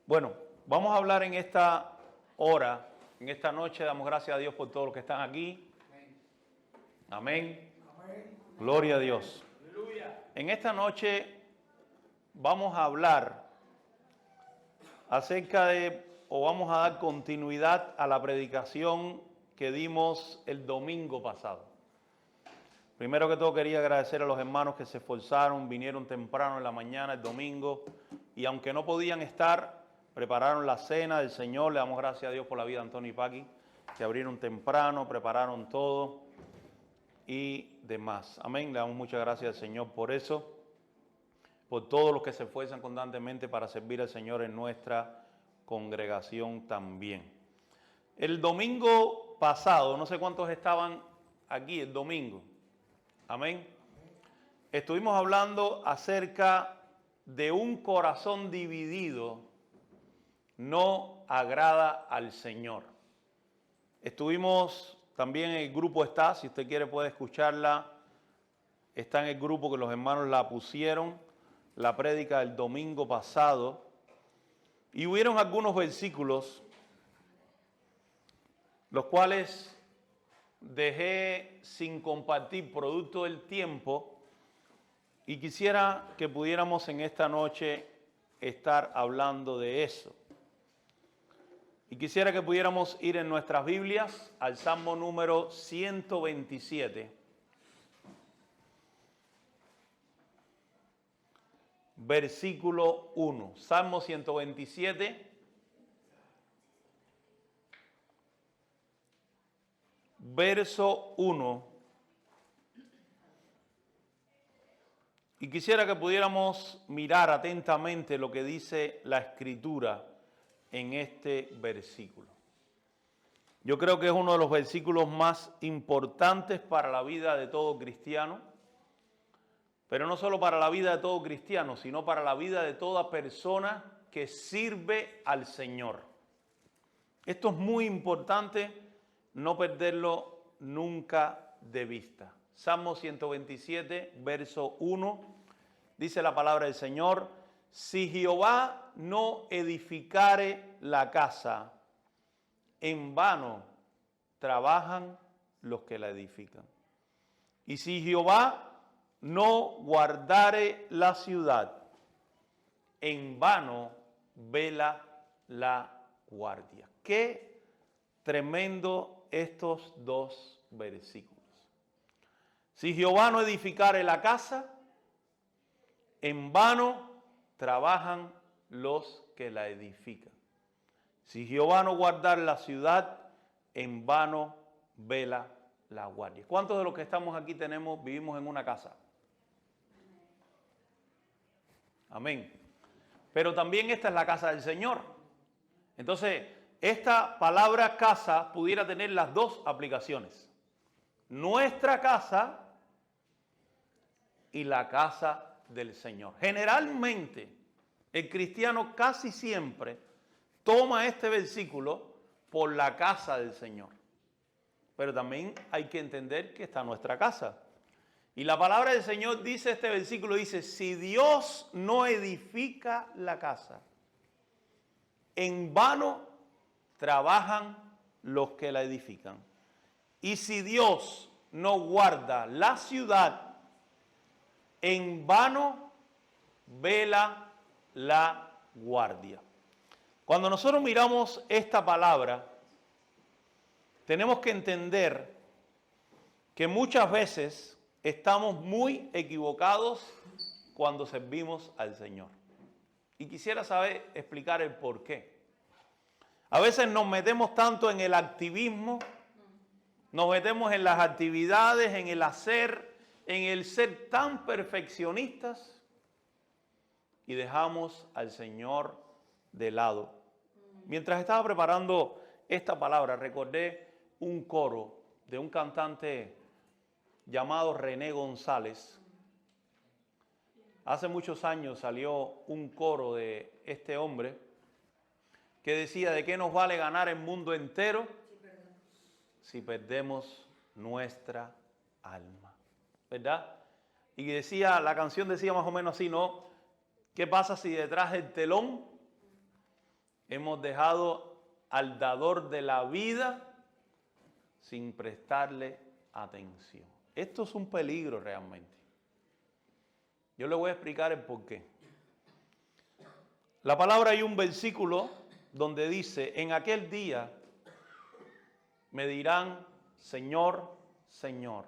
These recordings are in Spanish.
Bueno, vamos a hablar en esta hora, en esta noche. Damos gracias a Dios por todos los que están aquí. Amén. Gloria a Dios. En esta noche vamos a hablar acerca vamos a dar continuidad a la predicación que dimos el domingo pasado. Primero que todo quería agradecer a los hermanos que se esforzaron, vinieron temprano en la mañana el domingo y aunque no podían estar, prepararon la cena del Señor. Le damos gracias a Dios por la vida de Antonio y Paqui, que abrieron temprano, prepararon todo y demás. Amén. Le damos muchas gracias al Señor por eso, por todos los que se esfuerzan constantemente para servir al Señor en nuestra congregación también. El domingo pasado, no sé cuántos estaban aquí el domingo. Amén. Estuvimos hablando acerca de un corazón dividido no agrada al Señor. Estuvimos también en el grupo si usted quiere puede escucharla. Está en el grupo que los hermanos la pusieron, la prédica del domingo pasado. Y hubieron algunos versículos, los cuales dejé sin compartir producto del tiempo y quisiera que pudiéramos en esta noche estar hablando de eso. Y quisiera que pudiéramos ir en nuestras Biblias al Salmo número 127. Versículo 1. Salmo 127. Verso 1. Y quisiera que pudiéramos mirar atentamente lo que dice la Escritura en este versículo. Yo creo que es uno de los versículos más importantes para la vida de todo cristiano, pero no solo para la vida de todo cristiano, sino para la vida de toda persona que sirve al Señor. Esto es muy importante, no perderlo nunca de vista. Salmo 127, verso 1, dice la palabra del Señor: si Jehová no edificare la casa, en vano trabajan los que la edifican. Y si Jehová no guardare la ciudad, en vano vela la guardia. Qué tremendo estos dos versículos. Si Jehová no edificare la casa, en vano trabajan los que la edifican. Si Jehová no guardare la ciudad, en vano vela la guardia. ¿Cuántos de los que estamos aquí vivimos en una casa? Amén. Pero también esta es la casa del Señor. Entonces, esta palabra casa pudiera tener las dos aplicaciones. Nuestra casa y la casa del Señor. Generalmente, el cristiano casi siempre toma este versículo por la casa del Señor. Pero también hay que entender que está nuestra casa. Y la palabra del Señor dice, este versículo dice: si Dios no edifica la casa, en vano trabajan los que la edifican. Y si Dios no guarda la ciudad, en vano vela la guardia. Cuando nosotros miramos esta palabra, tenemos que entender que muchas veces estamos muy equivocados cuando servimos al Señor. Y quisiera explicar el por qué. A veces nos metemos tanto en el activismo, nos metemos en las actividades, en el hacer, en el ser tan perfeccionistas y dejamos al Señor de lado. Mientras estaba preparando esta palabra, recordé un coro de un cantante llamado René González. Hace muchos años salió un coro de este hombre que decía: ¿de qué nos vale ganar el mundo entero si perdemos nuestra alma? ¿Verdad? Y decía, la canción decía más o menos así, ¿no? ¿Qué pasa si detrás del telón Hemos dejado al dador de la vida sin prestarle atención. Esto es un peligro realmente. Yo le voy a explicar el porqué. La palabra, hay un versículo donde dice, en aquel día me dirán, Señor, Señor,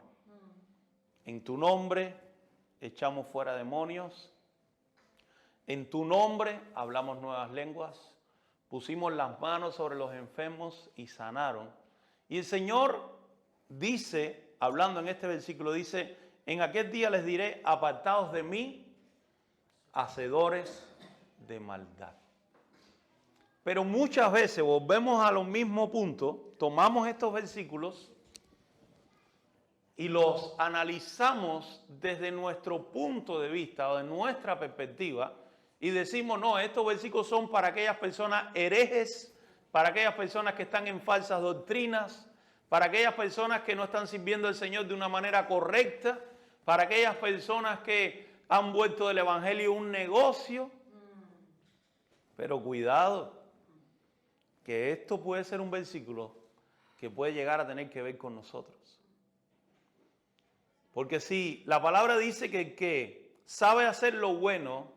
en tu nombre echamos fuera demonios, en tu nombre hablamos nuevas lenguas, pusimos las manos sobre los enfermos y sanaron. Y el Señor dice, hablando en este versículo, dice, en aquel día les diré, apartados de mí, hacedores de maldad. Pero muchas veces volvemos a los mismos puntos, tomamos estos versículos y los analizamos desde nuestro punto de vista o de nuestra perspectiva y decimos, no, estos versículos son para aquellas personas herejes, para aquellas personas que están en falsas doctrinas, para aquellas personas que no están sirviendo al Señor de una manera correcta, para aquellas personas que han vuelto del evangelio un negocio. Pero cuidado, que esto puede ser un versículo que puede llegar a tener que ver con nosotros. Porque si la palabra dice que el que sabe hacer lo bueno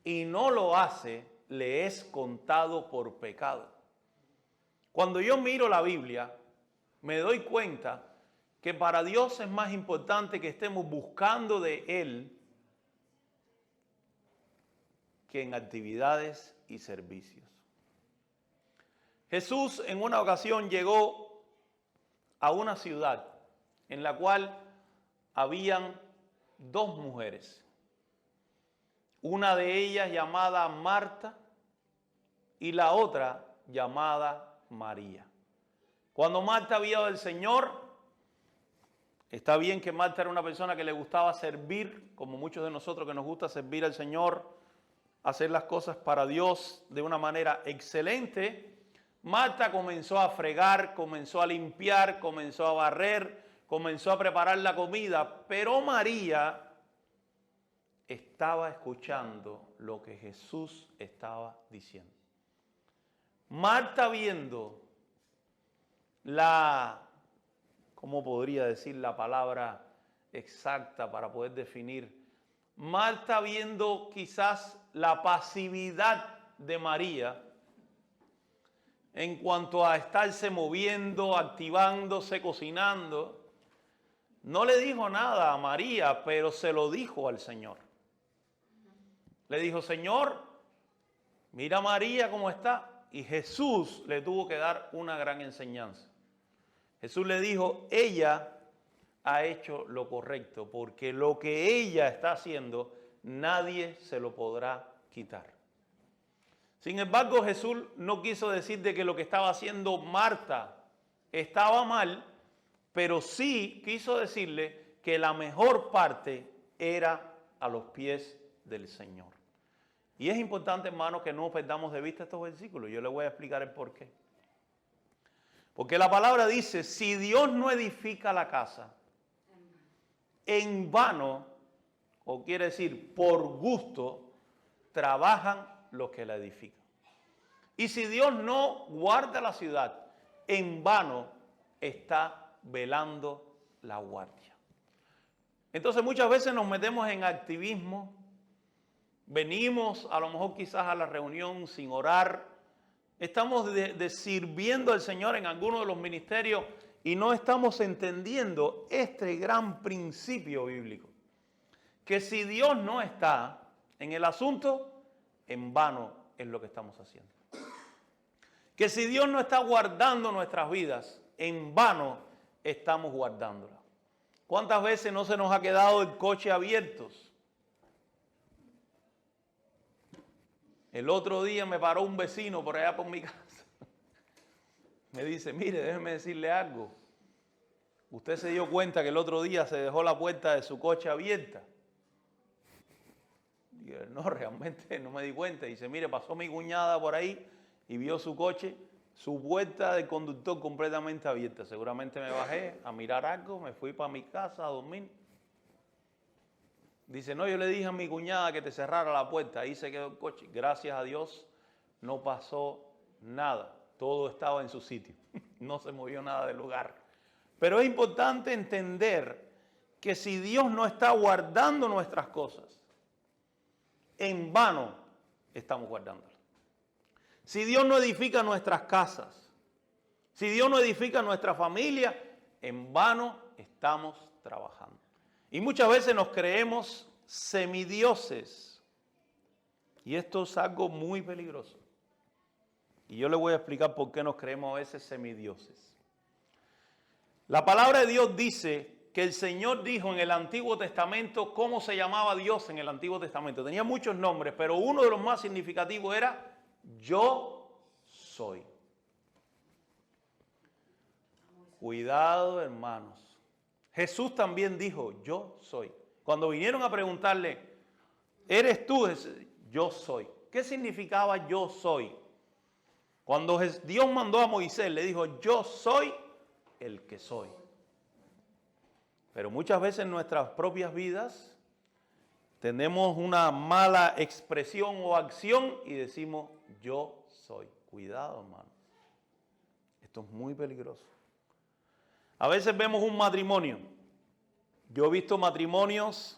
y no lo hace, le es contado por pecado. Cuando yo miro la Biblia, me doy cuenta que para Dios es más importante que estemos buscando de Él que en actividades y servicios. Jesús en una ocasión llegó a una ciudad en la cual habían dos mujeres. Una de ellas llamada Marta y la otra llamada María. Cuando Marta vio al Señor, está bien que Marta era una persona que le gustaba servir, como muchos de nosotros que nos gusta servir al Señor, hacer las cosas para Dios de una manera excelente. Marta comenzó a fregar, comenzó a limpiar, comenzó a barrer, comenzó a preparar la comida, pero María estaba escuchando lo que Jesús estaba diciendo. Marta, viendo ¿cómo podría decir la palabra exacta para poder definir? Marta, viendo quizás la pasividad de María en cuanto a estarse moviendo, activándose, cocinando, no le dijo nada a María, pero se lo dijo al Señor. Le dijo, Señor, mira a María cómo está. Y Jesús le tuvo que dar una gran enseñanza. Jesús le dijo, ella ha hecho lo correcto, porque lo que ella está haciendo, nadie se lo podrá quitar. Sin embargo, Jesús no quiso decir de que lo que estaba haciendo Marta estaba mal, pero sí quiso decirle que la mejor parte era a los pies del Señor. Y es importante, hermano, que no perdamos de vista estos versículos. Yo le voy a explicar el porqué. Porque la palabra dice, si Dios no edifica la casa, en vano, o quiere decir por gusto, trabajan los que la edifican. Y si Dios no guarda la ciudad, en vano está velando la guardia. Entonces muchas veces nos metemos en activismo, venimos a lo mejor quizás a la reunión sin orar, estamos sirviendo al Señor en alguno de los ministerios y no estamos entendiendo este gran principio bíblico. Que si Dios no está en el asunto, en vano es lo que estamos haciendo. Que si Dios no está guardando nuestras vidas, en vano estamos guardándolas. ¿Cuántas veces no se nos ha quedado el coche abierto? El otro día me paró un vecino por allá por mi casa. Me dice, mire, déjeme decirle algo. ¿Usted se dio cuenta que el otro día se dejó la puerta de su coche abierta? Digo, no, realmente no me di cuenta. Dice, mire, pasó mi cuñada por ahí y vio su coche, su puerta de conductor completamente abierta. Seguramente me bajé a mirar algo, me fui para mi casa a dormir. Dice, no, yo le dije a mi cuñada que te cerrara la puerta, ahí se quedó el coche. Gracias a Dios no pasó nada. Todo estaba en su sitio. No se movió nada del lugar. Pero es importante entender que si Dios no está guardando nuestras cosas, en vano estamos guardándolas. Si Dios no edifica nuestras casas, si Dios no edifica nuestra familia, en vano estamos trabajando. Y muchas veces nos creemos semidioses. Y esto es algo muy peligroso. Y yo le voy a explicar por qué nos creemos a veces semidioses. La palabra de Dios dice que el Señor dijo en el Antiguo Testamento cómo se llamaba Dios en el Antiguo Testamento. Tenía muchos nombres, pero uno de los más significativos era Yo soy. Cuidado, hermanos. Jesús también dijo, yo soy. Cuando vinieron a preguntarle, ¿eres tú? Yo soy. ¿Qué significaba yo soy? Cuando Dios mandó a Moisés, le dijo, yo soy el que soy. Pero muchas veces en nuestras propias vidas tenemos una mala expresión o acción y decimos, yo soy. Cuidado, hermano. Esto es muy peligroso. A veces vemos un matrimonio. Yo he visto matrimonios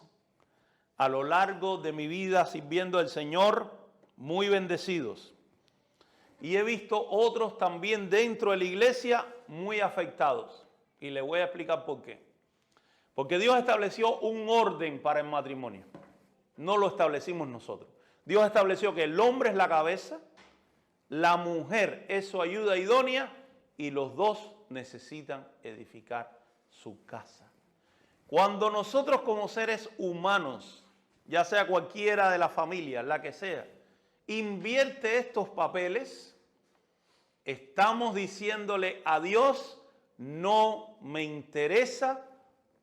a lo largo de mi vida sirviendo al Señor muy bendecidos. Y he visto otros también dentro de la iglesia muy afectados. Y les voy a explicar por qué. Porque Dios estableció un orden para el matrimonio. No lo establecimos nosotros. Dios estableció que el hombre es la cabeza, la mujer es su ayuda idónea y los dos necesitan edificar su casa. Cuando nosotros como seres humanos, ya sea cualquiera de la familia, la que sea, invierte estos papeles, estamos diciéndole a Dios, no me interesa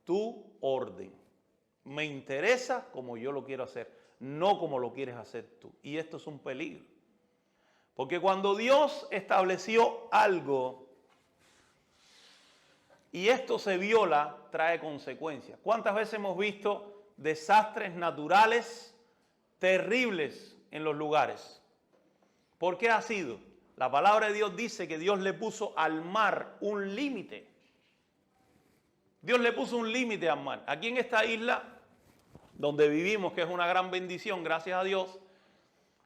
tu orden. Me interesa como yo lo quiero hacer, no como lo quieres hacer tú. Y esto es un peligro. Porque cuando Dios estableció algo y esto se viola, trae consecuencias. ¿Cuántas veces hemos visto desastres naturales terribles en los lugares? ¿Por qué ha sido? La palabra de Dios dice que Dios le puso al mar un límite. Dios le puso un límite al mar. Aquí en esta isla, donde vivimos, que es una gran bendición, gracias a Dios,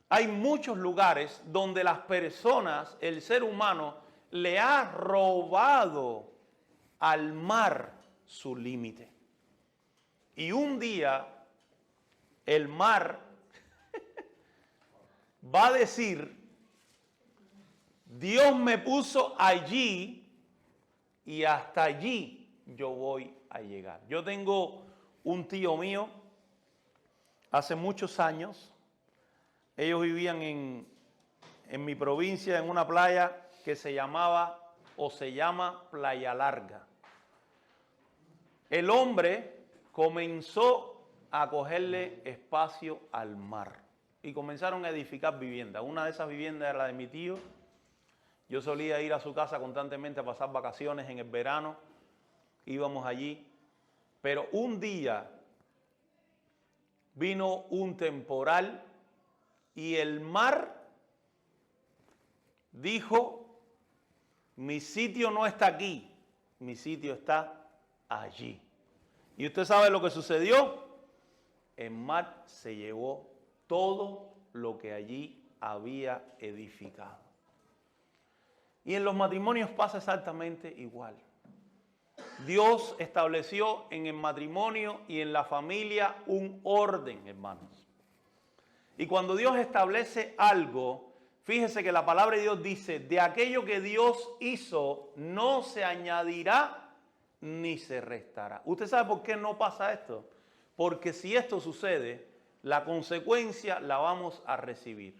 hay muchos lugares donde las personas, el ser humano, le ha robado al mar su límite. Y un día el mar va a decir, Dios me puso allí y hasta allí yo voy a llegar. Yo tengo un tío mío, hace muchos años, ellos vivían en mi provincia, en una playa que se llamaba o se llama Playa Larga. El hombre comenzó a cogerle espacio al mar y comenzaron a edificar viviendas. Una de esas viviendas era la de mi tío. Yo solía ir a su casa constantemente a pasar vacaciones en el verano. Íbamos allí. Pero un día vino un temporal y el mar dijo, mi sitio no está aquí, mi sitio está allí. ¿Y usted sabe lo que sucedió? El mar se llevó todo lo que allí había edificado. Y en los matrimonios pasa exactamente igual. Dios estableció en el matrimonio y en la familia un orden, hermanos. Y cuando Dios establece algo, fíjese que la palabra de Dios dice, de aquello que Dios hizo no se añadirá ni se restará. ¿Usted sabe por qué no pasa esto? Porque si esto sucede, la consecuencia la vamos a recibir.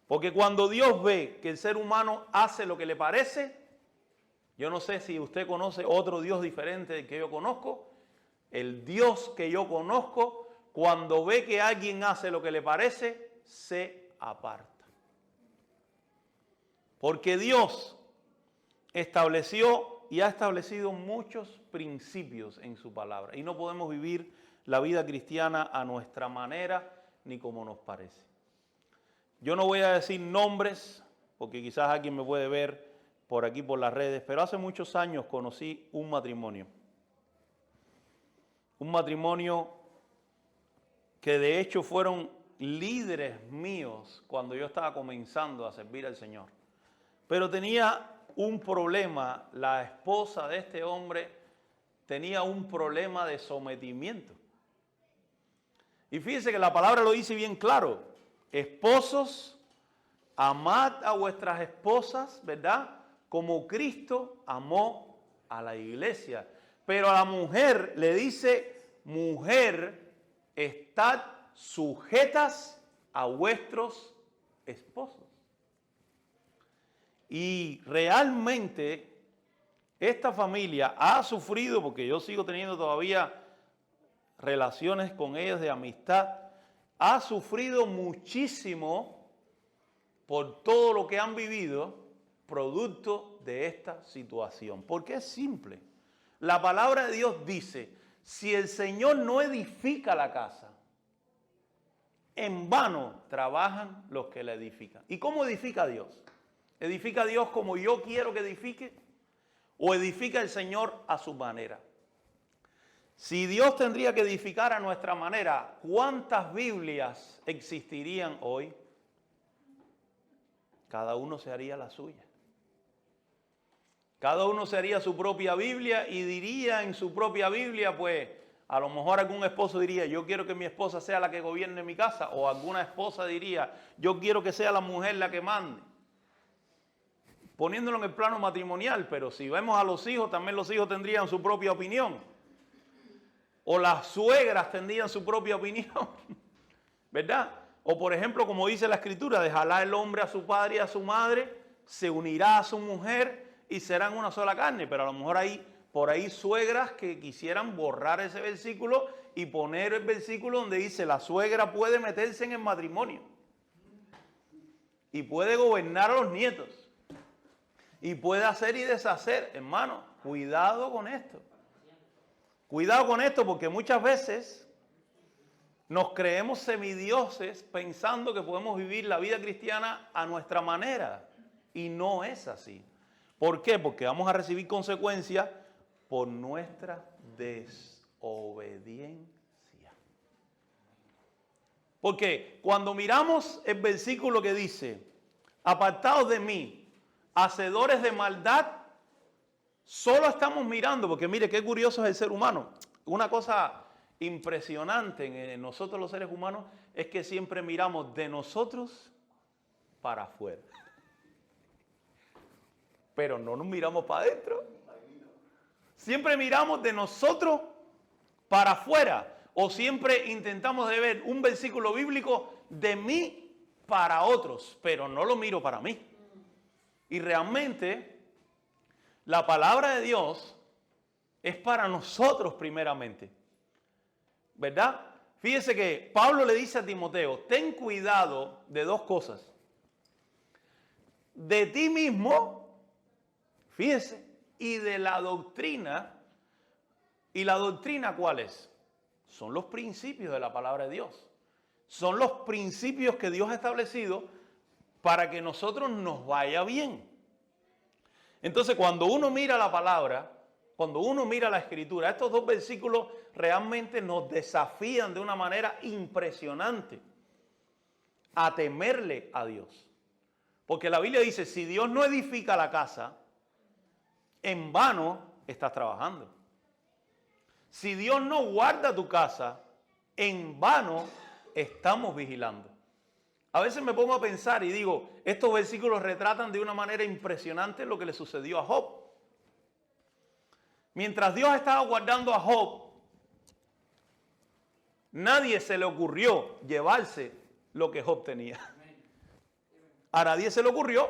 Porque cuando Dios ve que el ser humano hace lo que le parece, yo no sé si usted conoce otro Dios diferente del que yo conozco, el Dios que yo conozco, cuando ve que alguien hace lo que le parece, se aparta. Porque Dios estableció y ha establecido muchos principios en su palabra. Y no podemos vivir la vida cristiana a nuestra manera ni como nos parece. Yo no voy a decir nombres, porque quizás alguien me puede ver por aquí, por las redes, pero hace muchos años conocí un matrimonio. Un matrimonio que de hecho fueron líderes míos cuando yo estaba comenzando a servir al Señor. Pero tenía un problema, la esposa de este hombre tenía un problema de sometimiento. Y fíjense que la palabra lo dice bien claro. Esposos, amad a vuestras esposas, ¿verdad? Como Cristo amó a la iglesia. Pero a la mujer le dice, mujer, estad sujetas a vuestros esposos. Y realmente esta familia ha sufrido, porque yo sigo teniendo todavía relaciones con ellos de amistad, ha sufrido muchísimo por todo lo que han vivido producto de esta situación. Porque es simple. La palabra de Dios dice, si el Señor no edifica la casa, en vano trabajan los que la edifican. ¿Y cómo edifica Dios? ¿Edifica Dios como yo quiero que edifique? ¿O edifica el Señor a su manera? Si Dios tendría que edificar a nuestra manera, ¿cuántas Biblias existirían hoy? Cada uno se haría la suya. Cada uno se haría su propia Biblia y diría en su propia Biblia, pues, a lo mejor algún esposo diría, yo quiero que mi esposa sea la que gobierne mi casa, o alguna esposa diría, yo quiero que sea la mujer la que mande. Poniéndolo en el plano matrimonial, pero si vemos a los hijos, también los hijos tendrían su propia opinión. O las suegras tendrían su propia opinión, ¿verdad? O por ejemplo, como dice la Escritura, dejará el hombre a su padre y a su madre, se unirá a su mujer y serán una sola carne. Pero a lo mejor hay por ahí suegras que quisieran borrar ese versículo y poner el versículo donde dice la suegra puede meterse en el matrimonio y puede gobernar a los nietos y puede hacer y deshacer. Hermano, cuidado con esto. Cuidado con esto porque muchas veces nos creemos semidioses pensando que podemos vivir la vida cristiana a nuestra manera y no es así. ¿Por qué? Porque vamos a recibir consecuencias por nuestra desobediencia. Porque cuando miramos el versículo que dice, apartados de mí, hacedores de maldad, solo estamos mirando, porque mire qué curioso es el ser humano. Una cosa impresionante en nosotros los seres humanos es que siempre miramos de nosotros para afuera. Pero no nos miramos para adentro. Siempre miramos de nosotros para afuera. O siempre intentamos de ver un versículo bíblico de mí para otros, pero no lo miro para mí. Y realmente la palabra de Dios es para nosotros primeramente, ¿verdad? Fíjese que Pablo le dice a Timoteo, ten cuidado de dos cosas. De ti mismo, fíjese, y de la doctrina. ¿Y la doctrina cuál es? Son los principios de la palabra de Dios. Son los principios que Dios ha establecido para que nosotros nos vaya bien. Entonces, cuando uno mira la palabra, cuando uno mira la escritura, estos dos versículos realmente nos desafían de una manera impresionante a temerle a Dios. Porque la Biblia dice, si Dios no edifica la casa, en vano estás trabajando. Si Dios no guarda tu casa, en vano estamos vigilando. A veces me pongo a pensar y digo, estos versículos retratan de una manera impresionante lo que le sucedió a Job. Mientras Dios estaba guardando a Job, nadie se le ocurrió llevarse lo que Job tenía. A nadie se le ocurrió,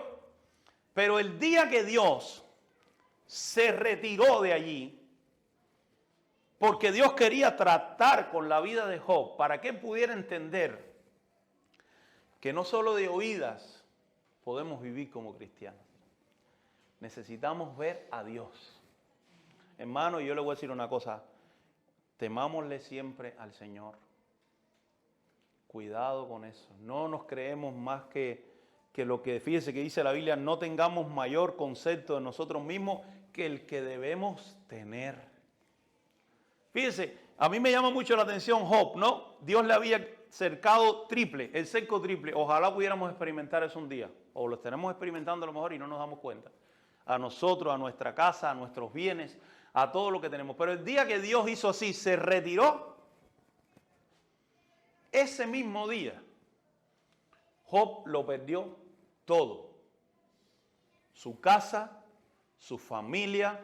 pero el día que Dios se retiró de allí, porque Dios quería tratar con la vida de Job para que él pudiera entender que no solo de oídas podemos vivir como cristianos. Necesitamos ver a Dios. Hermano, yo le voy a decir una cosa. Temámosle siempre al Señor. Cuidado con eso. No nos creemos más que lo que, fíjese que dice la Biblia, no tengamos mayor concepto de nosotros mismos que el que debemos tener. Fíjese, a mí me llama mucho la atención Job, ¿no? Dios le había cercado triple, el cerco triple. Ojalá pudiéramos experimentar eso un día. O lo estaremos experimentando a lo mejor y no nos damos cuenta. A nosotros, a nuestra casa, a nuestros bienes, a todo lo que tenemos. Pero el día que Dios hizo así, se retiró, ese mismo día, Job lo perdió todo. Su casa, su familia,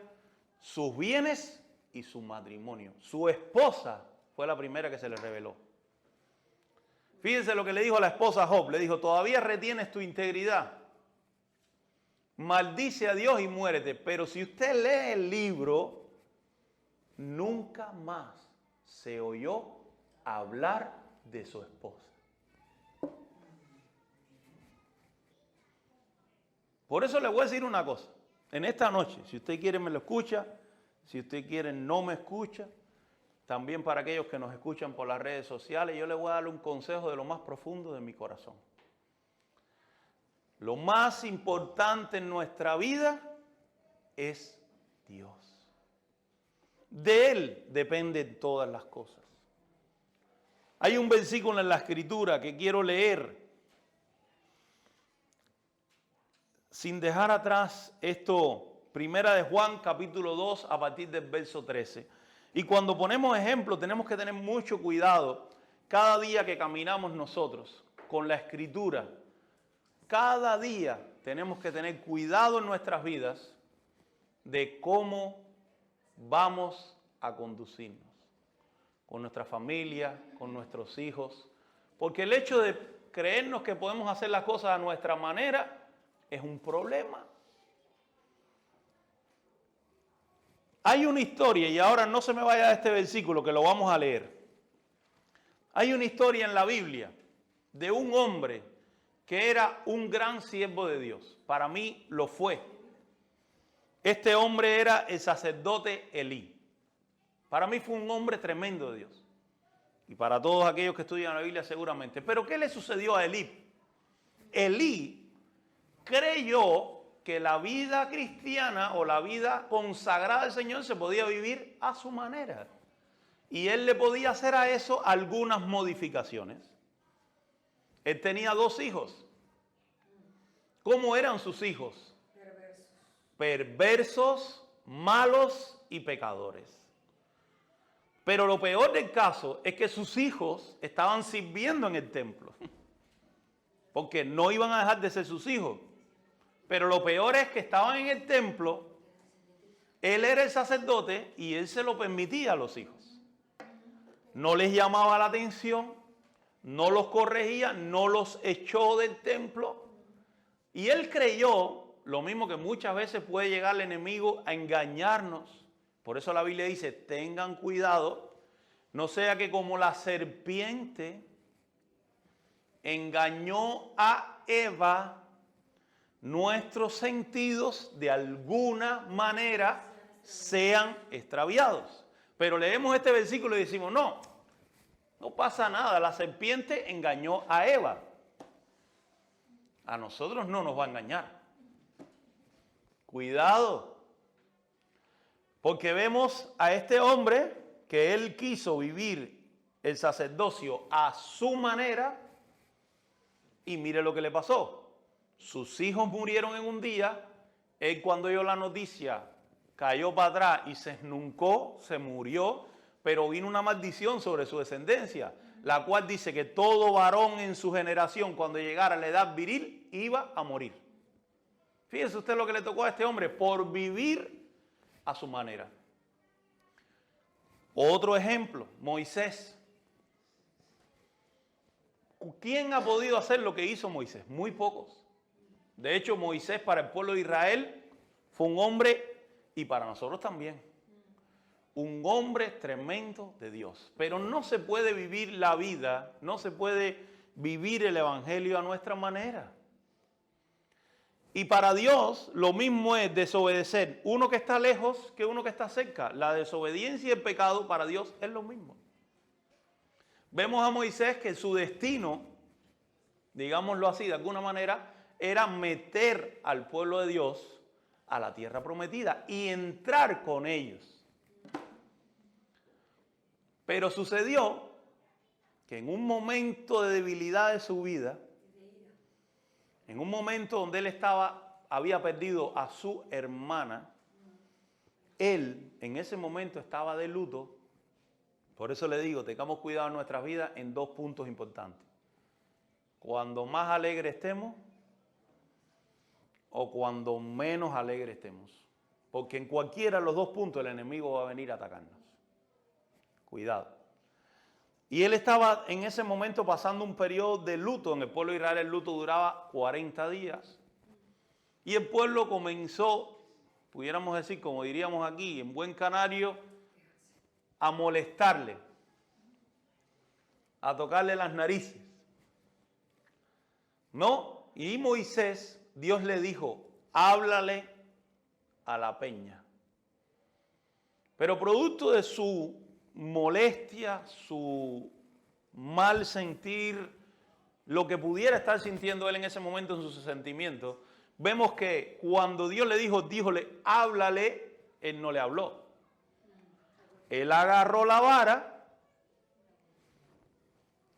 sus bienes y su matrimonio. Su esposa fue la primera que se le reveló. Fíjense lo que le dijo a la esposa a Job. Le dijo, todavía retienes tu integridad. Maldice a Dios y muérete. Pero si usted lee el libro, nunca más se oyó hablar de su esposa. Por eso le voy a decir una cosa. En esta noche, si usted quiere me lo escucha, si usted quiere no me escucha. También para aquellos que nos escuchan por las redes sociales, yo le voy a dar un consejo de lo más profundo de mi corazón. Lo más importante en nuestra vida es Dios. De Él dependen todas las cosas. Hay un versículo en la Escritura que quiero leer sin dejar atrás esto, Primera de Juan, capítulo 2, a partir del verso 13. Y cuando ponemos ejemplo, tenemos que tener mucho cuidado cada día que caminamos nosotros con la Escritura. Cada día tenemos que tener cuidado en nuestras vidas de cómo vamos a conducirnos con nuestra familia, con nuestros hijos. Porque el hecho de creernos que podemos hacer las cosas a nuestra manera es un problema. Hay una historia, y ahora no se me vaya de este versículo que lo vamos a leer. Hay una historia en la Biblia de un hombre que era un gran siervo de Dios. Para mí lo fue. Este hombre era el sacerdote Elí. Para mí fue un hombre tremendo de Dios. Y para todos aquellos que estudian la Biblia seguramente. Pero ¿qué le sucedió a Elí? Elí creyó que la vida cristiana o la vida consagrada al Señor se podía vivir a su manera. Y él le podía hacer a eso algunas modificaciones. Él tenía 2 hijos. ¿Cómo eran sus hijos? Perversos, malos y pecadores. Pero lo peor del caso es que sus hijos estaban sirviendo en el templo. Porque no iban a dejar de ser sus hijos. Pero lo peor es que estaban en el templo, él era el sacerdote y él se lo permitía a los hijos. No les llamaba la atención, no los corregía, no los echó del templo. Y él creyó, lo mismo que muchas veces puede llegar el enemigo a engañarnos. Por eso la Biblia dice, tengan cuidado, no sea que como la serpiente engañó a Eva, nuestros sentidos de alguna manera sean extraviados. Pero leemos este versículo y decimos, no pasa nada, la serpiente engañó a Eva. A nosotros no nos va a engañar. Cuidado, porque vemos a este hombre que él quiso vivir el sacerdocio a su manera y mire lo que le pasó. Sus hijos murieron en un día, él cuando oyó la noticia cayó para atrás y se esnuncó, se murió, pero vino una maldición sobre su descendencia, la cual dice que todo varón en su generación cuando llegara a la edad viril iba a morir. Fíjese usted lo que le tocó a este hombre por vivir a su manera. Otro ejemplo, Moisés. ¿Quién ha podido hacer lo que hizo Moisés? Muy pocos. De hecho, Moisés para el pueblo de Israel fue un hombre, y para nosotros también, un hombre tremendo de Dios. Pero no se puede vivir la vida, no se puede vivir el evangelio a nuestra manera. Y para Dios lo mismo es desobedecer uno que está lejos que uno que está cerca. La desobediencia y el pecado para Dios es lo mismo. Vemos a Moisés que su destino, digámoslo así de alguna manera, era meter al pueblo de Dios a la tierra prometida y entrar con ellos. Pero sucedió que en un momento de debilidad de su vida, en un momento donde él había perdido a su hermana, él en ese momento estaba de luto. Por eso le digo, tengamos cuidado en nuestras vidas en dos puntos importantes. Cuando más alegre estemos o cuando menos alegre estemos. Porque en cualquiera de los dos puntos el enemigo va a venir a atacarnos. Cuidado. Y él estaba en ese momento pasando un periodo de luto. En el pueblo de Israel el luto duraba 40 días. Y el pueblo comenzó, pudiéramos decir, como diríamos aquí, en buen canario, a molestarle, a tocarle las narices. No, y Moisés, Dios le dijo, háblale a la peña. Pero producto de su molestia, su mal sentir, lo que pudiera estar sintiendo él en ese momento en sus sentimientos, vemos que cuando Dios le dijo, díjole, háblale, él no le habló. Él agarró la vara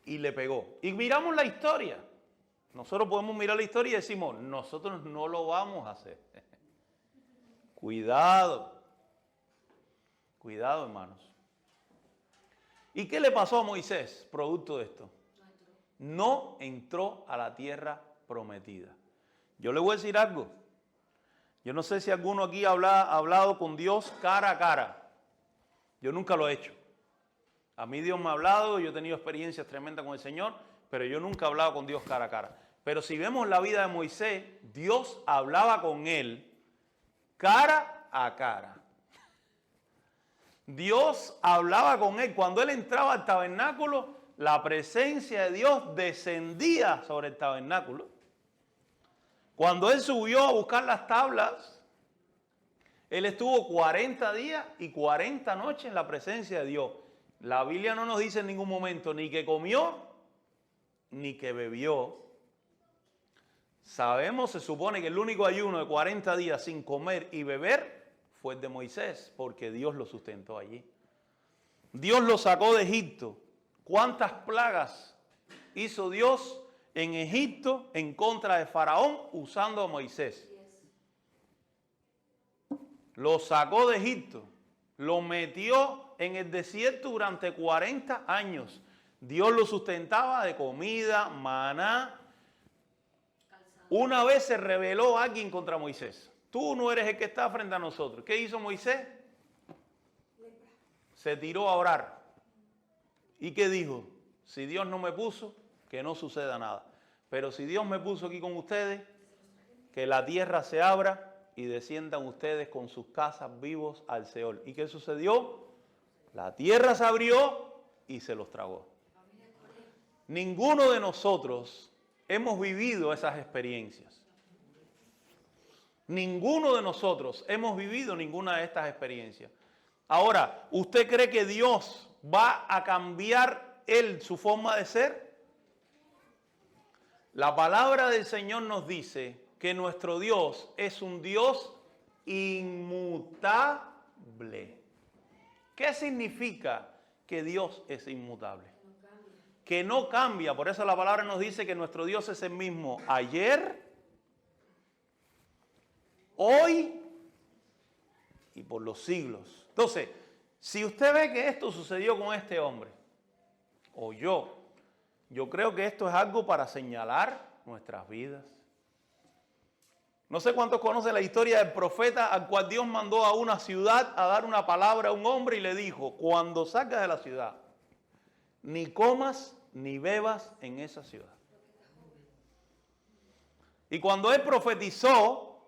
y le pegó. Y miramos la historia. Nosotros podemos mirar la historia y decimos, nosotros no lo vamos a hacer. Cuidado. Cuidado, hermanos. ¿Y qué le pasó a Moisés producto de esto? No entró a la tierra prometida. Yo le voy a decir algo. Yo no sé si alguno aquí ha hablado con Dios cara a cara. Yo nunca lo he hecho. A mí Dios me ha hablado, yo he tenido experiencias tremendas con el Señor, pero yo nunca he hablado con Dios cara a cara. Pero si vemos la vida de Moisés, Dios hablaba con él cara a cara. Dios hablaba con él. Cuando él entraba al tabernáculo, la presencia de Dios descendía sobre el tabernáculo. Cuando él subió a buscar las tablas, él estuvo 40 días y 40 noches en la presencia de Dios. La Biblia no nos dice en ningún momento ni que comió ni que bebió. Sabemos, se supone que el único ayuno de 40 días sin comer y beber fue el de Moisés, porque Dios lo sustentó allí. Dios lo sacó de Egipto. ¿Cuántas plagas hizo Dios en Egipto en contra de Faraón usando a Moisés? Lo sacó de Egipto, lo metió en el desierto durante 40 años. Dios lo sustentaba de comida, maná. Una vez se rebeló alguien contra Moisés. Tú no eres el que está frente a nosotros. ¿Qué hizo Moisés? Se tiró a orar. ¿Y qué dijo? Si Dios no me puso, que no suceda nada. Pero si Dios me puso aquí con ustedes, que la tierra se abra y desciendan ustedes con sus casas vivos al Seol. ¿Y qué sucedió? La tierra se abrió y se los tragó. Ninguno de nosotros hemos vivido esas experiencias. Ninguno de nosotros hemos vivido ninguna de estas experiencias. Ahora, ¿usted cree que Dios va a cambiar su forma de ser? La palabra del Señor nos dice que nuestro Dios es un Dios inmutable. ¿Qué significa que Dios es inmutable? Que no cambia. Por eso la palabra nos dice que nuestro Dios es el mismo ayer, hoy y por los siglos. Entonces, si usted ve que esto sucedió con este hombre, o yo creo que esto es algo para señalar nuestras vidas. No sé cuántos conocen la historia del profeta al cual Dios mandó a una ciudad a dar una palabra a un hombre y le dijo, cuando salgas de la ciudad, ni comas ni bebas en esa ciudad. Y cuando él profetizó,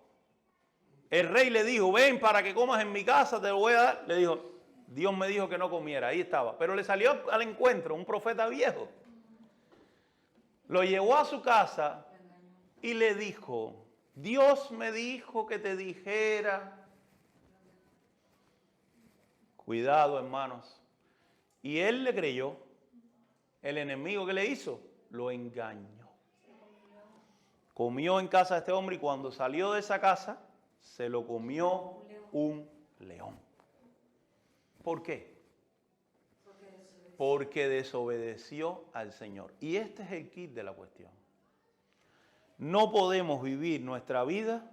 el rey le dijo, ven para que comas en mi casa, te lo voy a dar. Le dijo, Dios me dijo que no comiera, ahí estaba. Pero le salió al encuentro un profeta viejo. Lo llevó a su casa y le dijo, Dios me dijo que te dijera. Cuidado, hermanos. Y él le creyó. El enemigo, ¿qué le hizo? Lo engañó. Comió en casa de este hombre y cuando salió de esa casa, se lo comió un león. ¿Por qué? Porque desobedeció al Señor. Y este es el kit de la cuestión. No podemos vivir nuestra vida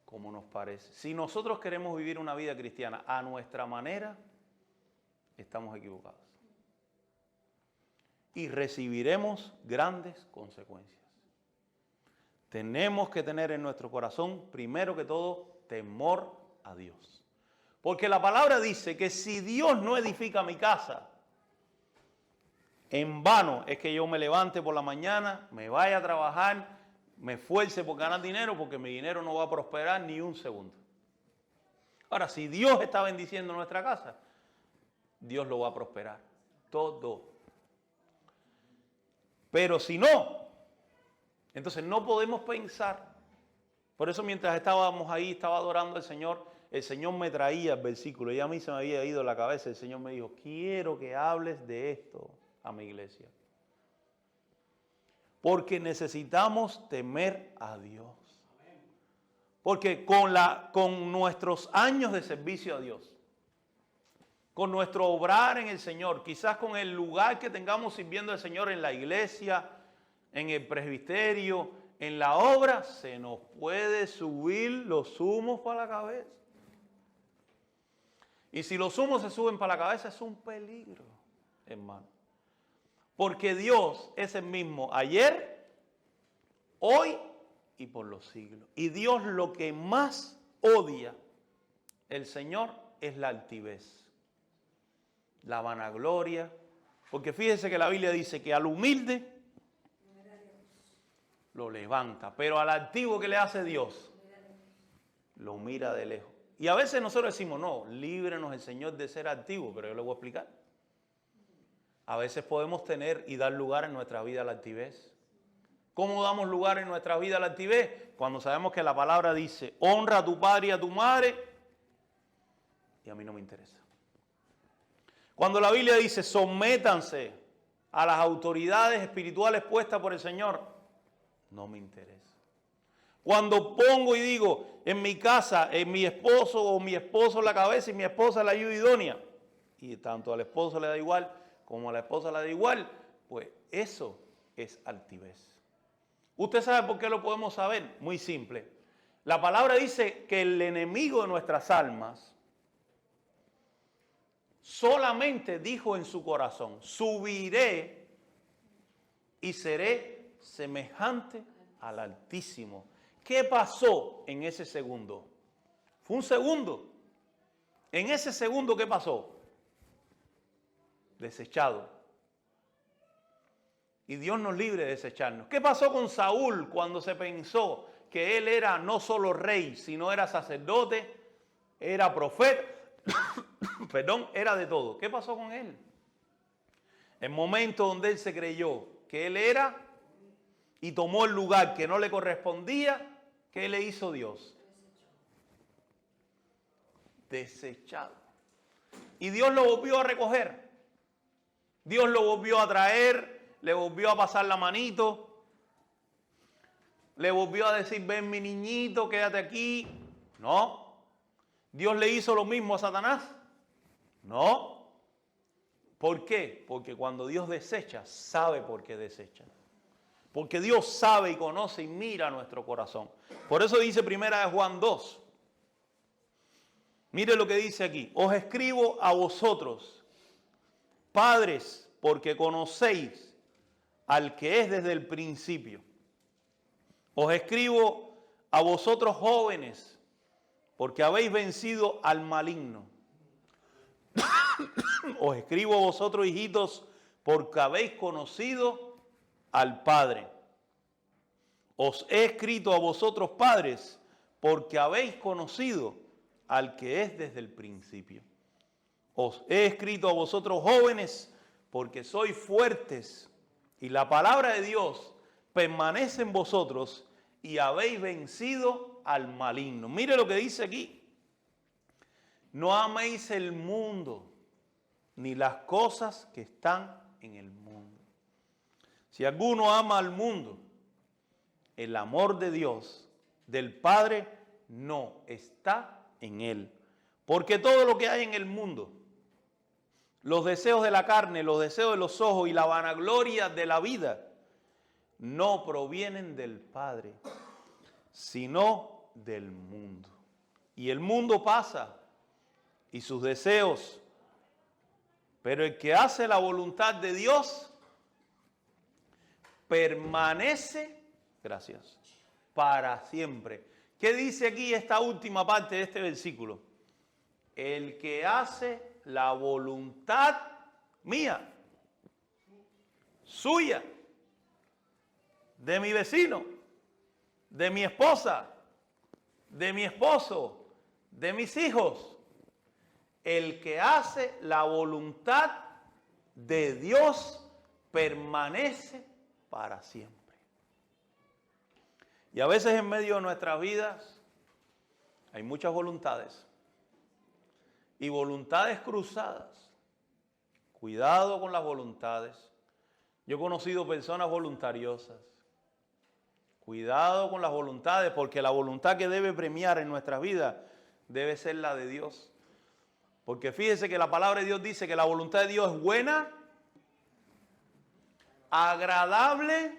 como nos parece. Si nosotros queremos vivir una vida cristiana a nuestra manera, estamos equivocados. Y recibiremos grandes consecuencias. Tenemos que tener en nuestro corazón, primero que todo, temor a Dios. Porque la palabra dice que si Dios no edifica mi casa, en vano es que yo me levante por la mañana, me vaya a trabajar, me esfuerce por ganar dinero, porque mi dinero no va a prosperar ni un segundo. Ahora, si Dios está bendiciendo nuestra casa, Dios lo va a prosperar. Todo. Pero si no, entonces no podemos pensar. Por eso mientras estábamos ahí, estaba adorando al Señor, el Señor me traía el versículo y a mí se me había ido la cabeza. El Señor me dijo, quiero que hables de esto a mi iglesia. Porque necesitamos temer a Dios. Porque con nuestros años de servicio a Dios, con nuestro obrar en el Señor, quizás con el lugar que tengamos sirviendo al Señor en la iglesia, en el presbiterio, en la obra, se nos puede subir los humos para la cabeza. Y si los humos se suben para la cabeza es un peligro, hermano. Porque Dios es el mismo ayer, hoy y por los siglos. Y Dios lo que más odia el Señor es la altivez, la vanagloria. Porque fíjese que la Biblia dice que al humilde lo levanta, pero al altivo, ¿qué le hace Dios? Lo mira de lejos. Y a veces nosotros decimos, no, líbrenos el Señor de ser altivo, pero yo le voy a explicar. A veces podemos tener y dar lugar en nuestra vida a la altivez. ¿Cómo damos lugar en nuestra vida a la altivez? Cuando sabemos que la palabra dice, honra a tu padre y a tu madre, y a mí no me interesa. Cuando la Biblia dice, sométanse a las autoridades espirituales puestas por el Señor, no me interesa. Cuando pongo y digo, en mi casa, en mi esposo o mi esposo la cabeza y mi esposa la ayuda idónea, y tanto al esposo le da igual como a la esposa le da igual, pues eso es altivez. ¿Usted sabe por qué lo podemos saber? Muy simple. La palabra dice que el enemigo de nuestras almas solamente dijo en su corazón, subiré y seré semejante al Altísimo. ¿Qué pasó en ese segundo? Fue un segundo. En ese segundo, ¿qué pasó? Desechado. Y Dios nos libre de desecharnos. ¿Qué pasó con Saúl cuando se pensó que él era no solo rey, sino era sacerdote, era profeta, perdón, era de todo? ¿Qué pasó con él? El momento donde él se creyó que él era y tomó el lugar que no le correspondía, ¿qué le hizo Dios? Desechado. Y Dios lo volvió a recoger. Dios lo volvió a traer, le volvió a pasar la manito, le volvió a decir, ven mi niñito, quédate aquí. No. ¿Dios le hizo lo mismo a Satanás? No. ¿Por qué? Porque cuando Dios desecha, sabe por qué desecha. Porque Dios sabe y conoce y mira nuestro corazón. Por eso dice 1 Juan 2. Mire lo que dice aquí. Os escribo a vosotros, padres, porque conocéis al que es desde el principio. Os escribo a vosotros jóvenes, porque habéis vencido al maligno. Os escribo a vosotros hijitos, porque habéis conocido al Padre. Os he escrito a vosotros padres, porque habéis conocido al que es desde el principio. Os he escrito a vosotros jóvenes, porque sois fuertes, y la palabra de Dios permanece en vosotros, y habéis vencido al maligno. Mire lo que dice aquí. No améis el mundo, ni las cosas que están en el mundo. Si alguno ama al mundo, el amor de Dios, del Padre, no está en él. Porque todo lo que hay en el mundo, los deseos de la carne, los deseos de los ojos y la vanagloria de la vida, no provienen del Padre, sino del mundo. Y el mundo pasa y sus deseos, pero el que hace la voluntad de Dios permanece, gracias, para siempre. ¿Qué dice aquí esta última parte de este versículo? El que hace la voluntad mía, suya, de mi vecino, de mi esposa, de mi esposo, de mis hijos. El que hace la voluntad de Dios permanece para siempre. Y a veces en medio de nuestras vidas hay muchas voluntades y voluntades cruzadas. Cuidado con las voluntades. Yo he conocido personas voluntariosas. Cuidado con las voluntades, porque la voluntad que debe premiar en nuestras vidas debe ser la de Dios. Porque fíjese que la palabra de Dios dice que la voluntad de Dios es buena, agradable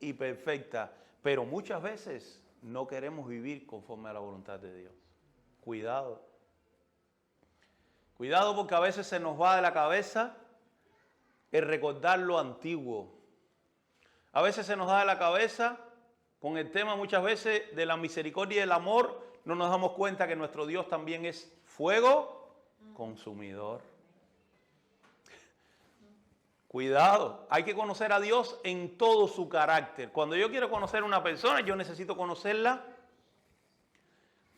y perfecta. Pero muchas veces no queremos vivir conforme a la voluntad de Dios. Cuidado. Cuidado, porque a veces se nos va de la cabeza el recordar lo antiguo. A veces se nos da de la cabeza con el tema muchas veces de la misericordia y el amor. No nos damos cuenta que nuestro Dios también es fuego consumidor. Cuidado, hay que conocer a Dios en todo su carácter. Cuando yo quiero conocer a una persona, yo necesito conocerla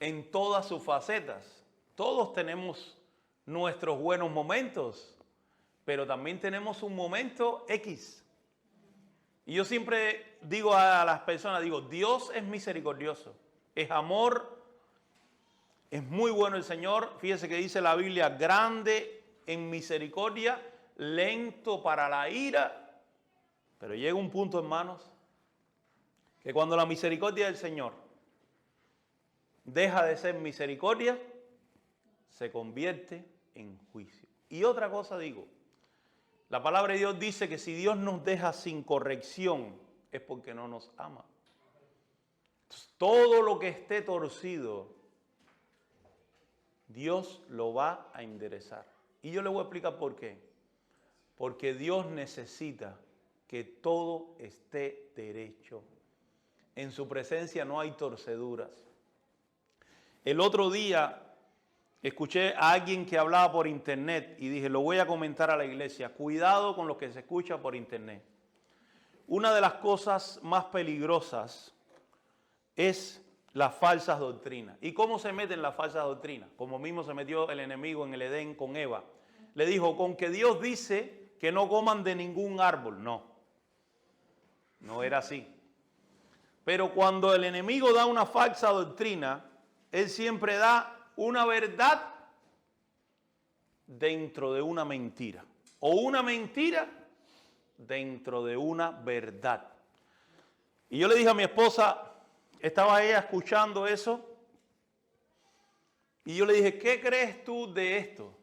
en todas sus facetas. Todos tenemos nuestros buenos momentos, pero también tenemos un momento X. Y yo siempre digo a las personas, Dios es misericordioso, es amor, es muy bueno el Señor. Fíjese que dice la Biblia, grande en misericordia, lento para la ira. Pero llega un punto, hermanos, que cuando la misericordia del Señor deja de ser misericordia, se convierte en juicio. Y otra cosa digo, la palabra de Dios dice que si Dios nos deja sin corrección es porque no nos ama. Entonces, todo lo que esté torcido, Dios lo va a enderezar. Y yo le voy a explicar por qué. Porque Dios necesita que todo esté derecho. En su presencia no hay torceduras. El otro día escuché a alguien que hablaba por internet y dije, lo voy a comentar a la iglesia. Cuidado con lo que se escucha por internet. Una de las cosas más peligrosas es las falsas doctrinas. ¿Y cómo se meten las falsas doctrinas? Como mismo se metió el enemigo en el Edén con Eva. Le dijo, con que Dios dice que no coman de ningún árbol. No, no era así. Pero cuando el enemigo da una falsa doctrina, él siempre da una verdad dentro de una mentira. O una mentira dentro de una verdad. Y yo le dije a mi esposa, estaba ella escuchando eso, y yo le dije, ¿qué crees tú de esto?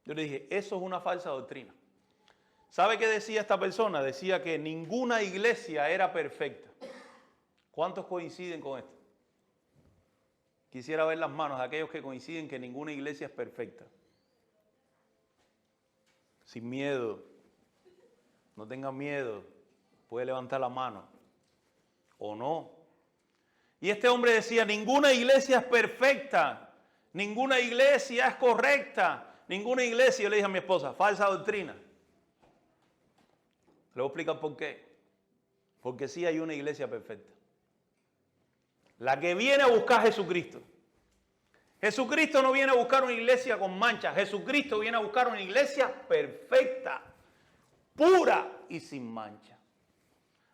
Yo le dije, eso es una falsa doctrina. ¿Sabe qué decía esta persona? Decía que ninguna iglesia era perfecta. ¿Cuántos coinciden con esto? Quisiera ver las manos de aquellos que coinciden que ninguna iglesia es perfecta. Sin miedo. No tengan miedo. Puede levantar la mano. ¿O no? Y este hombre decía, ninguna iglesia es perfecta. Ninguna iglesia es correcta. Ninguna iglesia. Yo le dije a mi esposa, falsa doctrina. Le voy a explicar por qué. Porque sí hay una iglesia perfecta. La que viene a buscar a Jesucristo. Jesucristo no viene a buscar una iglesia con manchas. Jesucristo viene a buscar una iglesia perfecta, pura y sin mancha.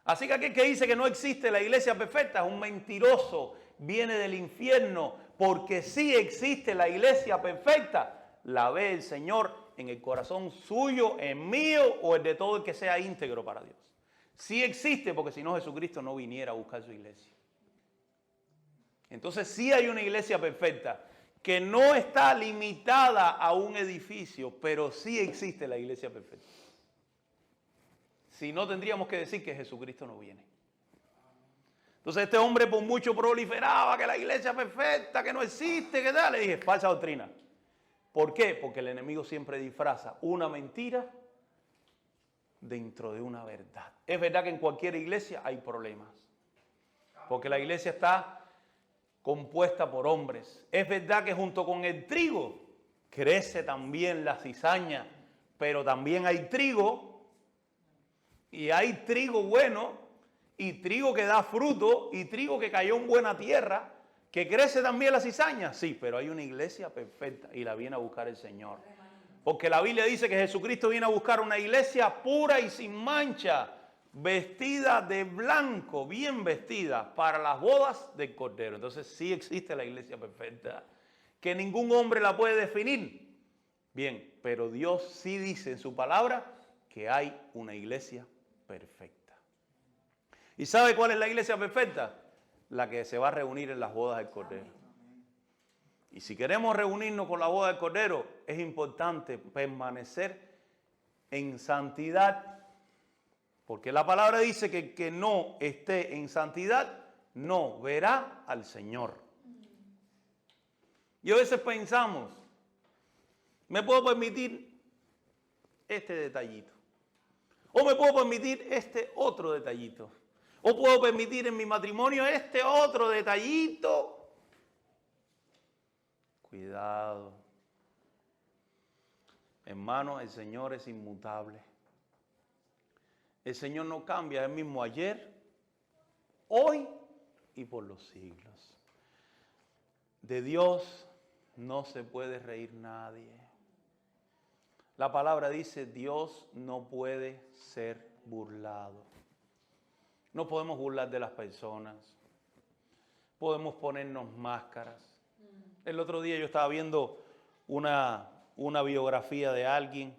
Así que aquel que dice que no existe la iglesia perfecta es un mentiroso, viene del infierno, porque sí existe la iglesia perfecta. La ve el Señor en el corazón suyo, en mío o el de todo el que sea íntegro para Dios. Sí existe, porque si no Jesucristo no viniera a buscar su iglesia. Entonces sí hay una iglesia perfecta que no está limitada a un edificio, pero sí existe la iglesia perfecta. Si no, tendríamos que decir que Jesucristo no viene. Entonces este hombre por mucho proliferaba que la iglesia perfecta, que no existe, que tal. Le dije, falsa doctrina. ¿Por qué? Porque el enemigo siempre disfraza una mentira dentro de una verdad. Es verdad que en cualquier iglesia hay problemas, porque la iglesia está compuesta por hombres. Es verdad que junto con el trigo crece también la cizaña, pero también hay trigo, y hay trigo bueno, y trigo que da fruto, y trigo que cayó en buena tierra, que crece también la cizaña. Sí, pero hay una iglesia perfecta y la viene a buscar el Señor. Porque la Biblia dice que Jesucristo viene a buscar una iglesia pura y sin mancha, vestida de blanco, bien vestida, para las bodas del Cordero. Entonces sí existe la iglesia perfecta, que ningún hombre la puede definir. Bien, pero Dios sí dice en su palabra que hay una iglesia perfecta. ¿Y sabe cuál es la iglesia perfecta? La que se va a reunir en las bodas del Cordero. Y si queremos reunirnos con la boda del Cordero, es importante permanecer en santidad. Porque la palabra dice que el que no esté en santidad no verá al Señor. Y a veces pensamos, me puedo permitir este detallito, o me puedo permitir este otro detallito, o puedo permitir en mi matrimonio este otro detallito. Cuidado. Hermano, el Señor es inmutable. El Señor no cambia, es el mismo ayer, hoy y por los siglos. De Dios no se puede reír nadie. La palabra dice, Dios no puede ser burlado. No podemos burlar de las personas. Podemos ponernos máscaras. El otro día yo estaba viendo una biografía de alguien.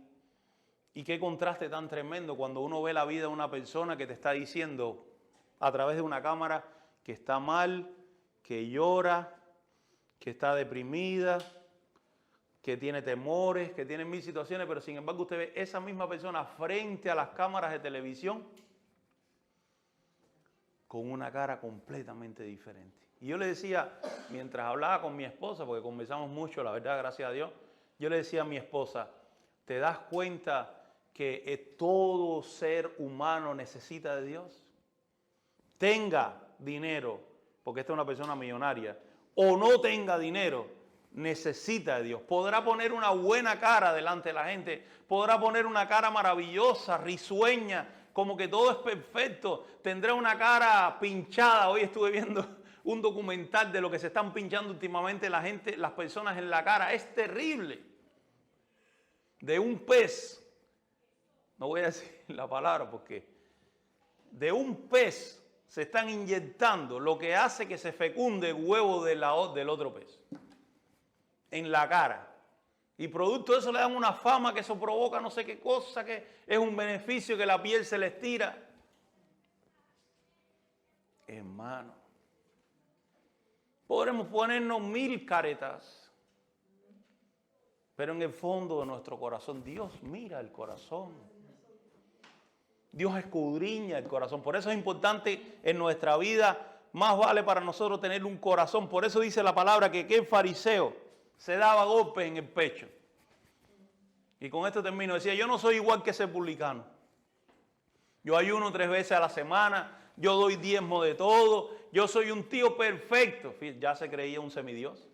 Y qué contraste tan tremendo cuando uno ve la vida de una persona que te está diciendo a través de una cámara que está mal, que llora, que está deprimida, que tiene temores, que tiene mil situaciones, pero sin embargo usted ve esa misma persona frente a las cámaras de televisión con una cara completamente diferente. Y yo le decía, mientras hablaba con mi esposa, porque conversamos mucho, la verdad, gracias a Dios, yo le decía a mi esposa, ¿te das cuenta que todo ser humano necesita de Dios? Tenga dinero, porque esta es una persona millonaria, o no tenga dinero, necesita de Dios. Podrá poner una buena cara delante de la gente, podrá poner una cara maravillosa, risueña, como que todo es perfecto, tendrá una cara pinchada. Hoy estuve viendo un documental de lo que se están pinchando últimamente la gente, las personas en la cara. Es terrible. De un pez, no voy a decir la palabra porque de un pez se están inyectando lo que hace que se fecunde el huevo del otro pez en la cara. Y producto de eso le dan una fama, que eso provoca no sé qué cosa, que es un beneficio, que la piel se le estira. Hermano, podremos ponernos 1000 caretas, pero en el fondo de nuestro corazón, Dios mira el corazón. Dios escudriña el corazón. Por eso es importante en nuestra vida, más vale para nosotros tener un corazón. Por eso dice la palabra que el fariseo se daba golpes en el pecho. Y con esto termino. Decía, yo no soy igual que ese publicano. Yo ayuno 3 veces a la semana, yo doy diezmo de todo, yo soy un tío perfecto. Fíjate, ya se creía un semidios.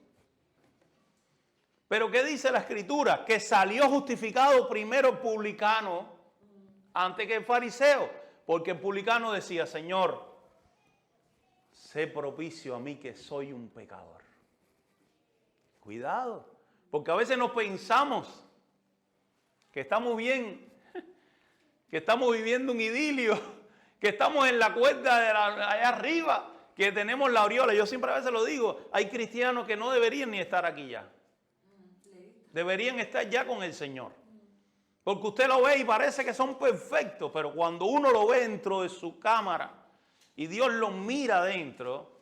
Pero ¿qué dice la Escritura? Que salió justificado primero el publicano antes que el fariseo. Porque el publicano decía, Señor, sé propicio a mí que soy un pecador. Cuidado, porque a veces nos pensamos que estamos bien, que estamos viviendo un idilio, que estamos en la cuerda de allá arriba, que tenemos la aureola. Yo siempre a veces lo digo, hay cristianos que no deberían ni estar aquí ya. Deberían estar ya con el Señor. Porque usted lo ve y parece que son perfectos, pero cuando uno lo ve dentro de su cámara y Dios lo mira dentro,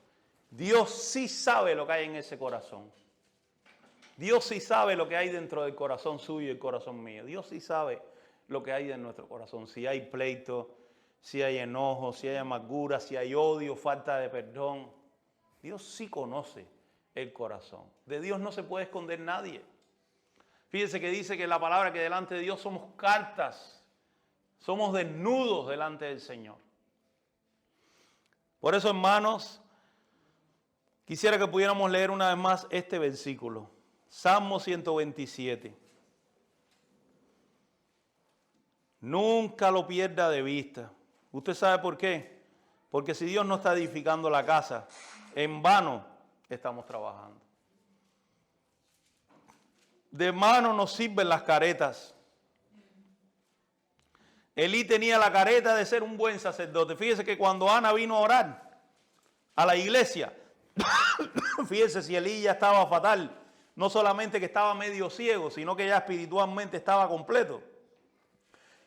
Dios sí sabe lo que hay en ese corazón. Dios sí sabe lo que hay dentro del corazón suyo y el corazón mío. Dios sí sabe lo que hay en nuestro corazón. Si hay pleito, si hay enojo, si hay amargura, si hay odio, falta de perdón. Dios sí conoce el corazón. De Dios no se puede esconder nadie. Fíjese que dice que la palabra que delante de Dios somos cartas, somos desnudos delante del Señor. Por eso, hermanos, quisiera que pudiéramos leer una vez más este versículo. Salmo 127. Nunca lo pierda de vista. ¿Usted sabe por qué? Porque si Dios no está edificando la casa, en vano estamos trabajando. De mano nos sirven las caretas. Elí tenía la careta de ser un buen sacerdote. Fíjese que cuando Ana vino a orar a la iglesia, fíjese si Elí ya estaba fatal. No solamente que estaba medio ciego, sino que ya espiritualmente estaba completo.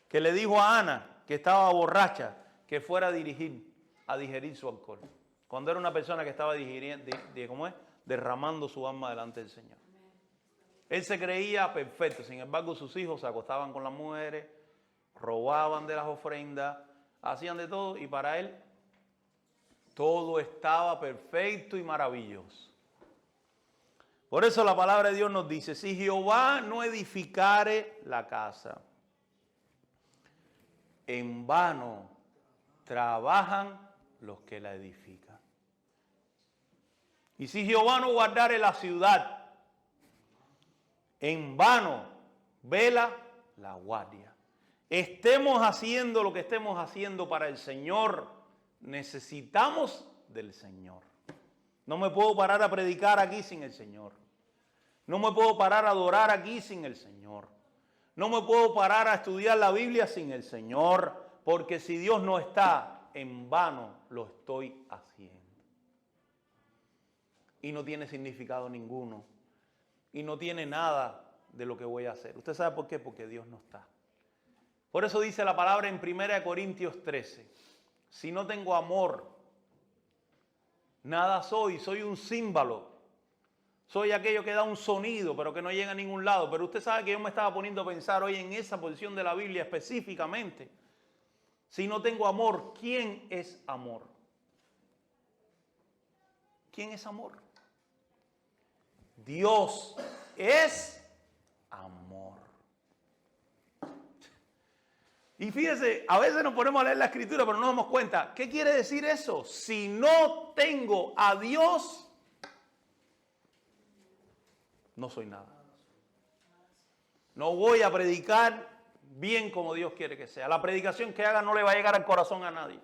Que le dijo a Ana, que estaba borracha, que fuera a digerir su alcohol. Cuando era una persona que estaba derramando su alma delante del Señor. Él se creía perfecto, sin embargo sus hijos se acostaban con las mujeres, robaban de las ofrendas, hacían de todo y para él todo estaba perfecto y maravilloso. Por eso la palabra de Dios nos dice, si Jehová no edificare la casa, en vano trabajan los que la edifican. Y si Jehová no guardare la ciudad, en vano vela la guardia. Estemos haciendo lo que estemos haciendo para el Señor, necesitamos del Señor. No me puedo parar a predicar aquí sin el Señor. No me puedo parar a adorar aquí sin el Señor. No me puedo parar a estudiar la Biblia sin el Señor, porque si Dios no está, en vano lo estoy haciendo. Y no tiene significado ninguno. Y no tiene nada de lo que voy a hacer. ¿Usted sabe por qué? Porque Dios no está. Por eso dice la palabra en 1 Corintios 13. Si no tengo amor, nada soy un címbalo. Soy aquello que da un sonido, pero que no llega a ningún lado. Pero usted sabe que yo me estaba poniendo a pensar hoy en esa porción de la Biblia específicamente. Si no tengo amor, ¿quién es amor? ¿Quién es amor? Dios es amor. Y fíjese, a veces nos ponemos a leer la escritura, pero no nos damos cuenta. ¿Qué quiere decir eso? Si no tengo a Dios, no soy nada. No voy a predicar bien como Dios quiere que sea. La predicación que haga no le va a llegar al corazón a nadie.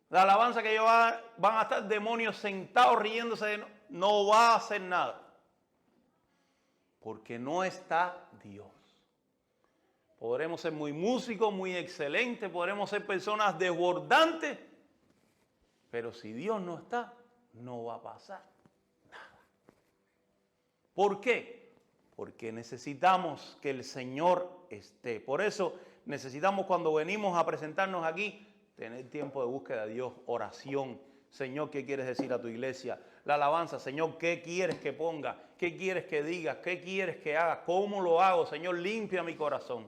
La alabanza que yo haga, van a estar demonios sentados riéndose, no va a hacer nada. Porque no está Dios. Podremos ser muy músicos, muy excelentes, podremos ser personas desbordantes, pero si Dios no está, no va a pasar nada. ¿Por qué? Porque necesitamos que el Señor esté. Por eso necesitamos cuando venimos a presentarnos aquí, tener tiempo de búsqueda de Dios, oración. Señor, ¿qué quieres decir a tu iglesia? La alabanza, Señor, ¿qué quieres que ponga? ¿Qué quieres que diga? ¿Qué quieres que haga? ¿Cómo lo hago? Señor, limpia mi corazón.